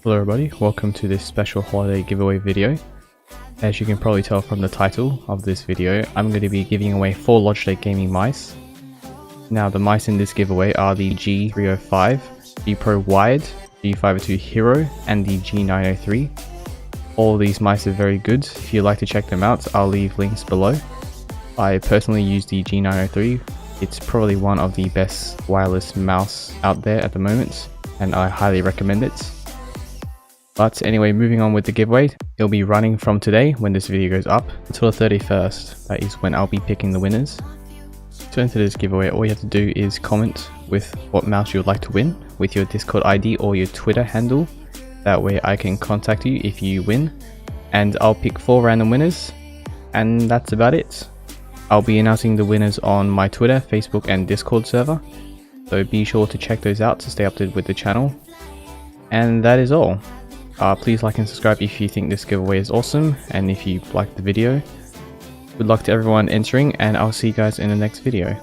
Hello everybody, welcome to this special holiday giveaway video. As you can probably tell from the title of this video, I'm going to be giving away 4 Logitech gaming mice. Now the mice in this giveaway are the G305, G Pro Wired, G502 Hero and the G903. All these mice are very good. If you'd like to check them out, I'll leave links below. I personally use the G903. It's probably one of the best wireless mouse out there at the moment, and I highly recommend it. But anyway, moving on with the giveaway, it'll be running from today when this video goes up until the 31st. That is when I'll be picking the winners. To enter this giveaway, all you have to do is comment with what mouse you would like to win with your Discord ID or your Twitter handle. That way I can contact you if you win, and I'll pick 4 random winners, and that's about it. I'll be announcing the winners on my Twitter, Facebook and Discord server, so be sure to check those out to stay updated with the channel. And that is all. Please like and subscribe if you think this giveaway is awesome, and if you liked the video. Good luck to everyone entering, and I'll see you guys in the next video.